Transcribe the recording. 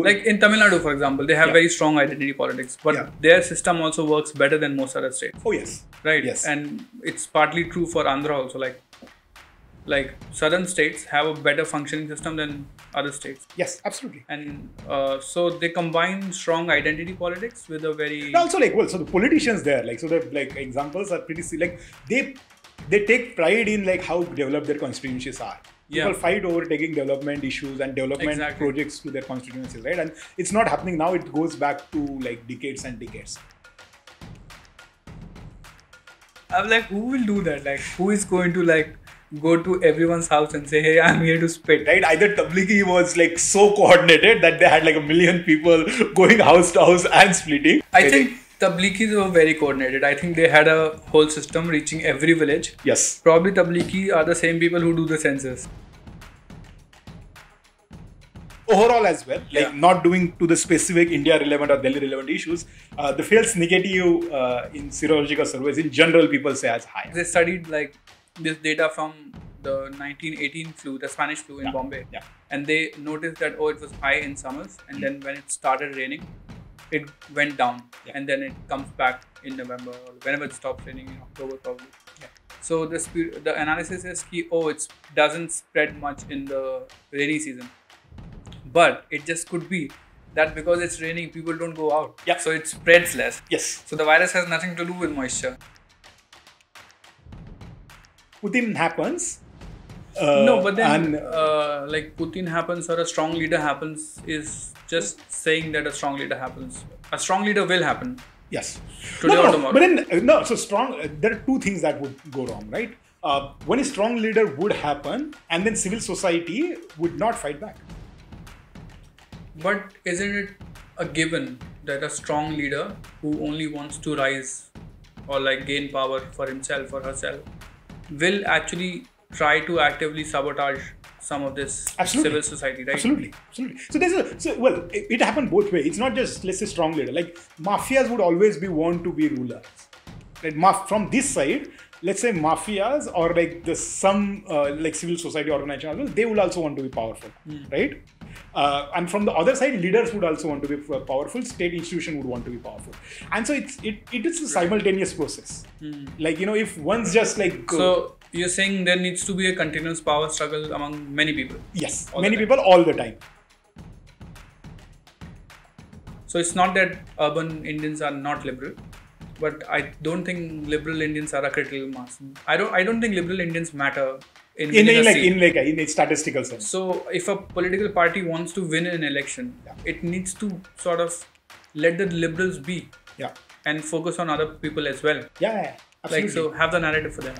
Like in Tamil Nadu, for example, they have Yeah. very strong identity politics, but Yeah. their system also works better than most other states. Oh yes. Right. Yes. And it's partly true for Andhra also. Like southern states have a better functioning system than other states. Yes, absolutely. And so they combine strong identity politics with a very And also, like, well, so the politicians there, like, so the like examples are pretty like they take pride in like how developed their constituencies are. People fight over taking development issues and development projects to their constituencies, right? And it's not happening now. It goes back to like decades and decades. I'm like, who will do that? Like, who is going to like go to everyone's house and say, hey, I'm here to spit? Right? Either Tablighi was like so coordinated that they had like 1 million people going house to house and splitting. I think Tablighis were very coordinated. I think they had a whole system reaching every village. Yes. Probably Tablighi are the same people who do the census. Overall as well, like not doing to the specific India relevant or Delhi relevant issues, the false negative in serological surveys in general people say as high. They studied like this data from the 1918 flu, the Spanish flu in Bombay. Yeah. And they noticed that, it was high in summers, and then when it started raining, it went down. Yeah. And then it comes back in November or whenever it stops raining, in October probably. Yeah. So the analysis is it doesn't spread much in the rainy season. But it just could be that because it's raining, people don't go out. Yeah. So it spreads less. Yes. So the virus has nothing to do with moisture. Putin happens. No, but then like Putin happens or a strong leader happens is just saying that a strong leader happens. A strong leader will happen. Yes. Today or tomorrow. But then, no, so strong, there are two things that would go wrong, right? One is strong leader would happen and then civil society would not fight back. But isn't it a given that a strong leader who only wants to rise or like gain power for himself or herself will actually try to actively sabotage some of this civil society, right? Absolutely. So well, it happened both ways. It's not just, let's say, strong leader. Like mafias would always want to be rulers. Right? From this side, let's say mafias or like some like civil society organization, they would also want to be powerful, right? And from the other side, leaders would also want to be powerful. State institution would want to be powerful, and so it is a simultaneous process. Like, if one's just like so you're saying there needs to be a continuous power struggle among many people. Yes, many people all the time. So it's not that urban Indians are not liberal, but I don't think liberal Indians are a critical mass. I don't think liberal Indians matter in a statistical sense. So if a political party wants to win an election, it needs to sort of let the liberals be, and focus on other people as well. Yeah, absolutely. Like, so have the narrative for them.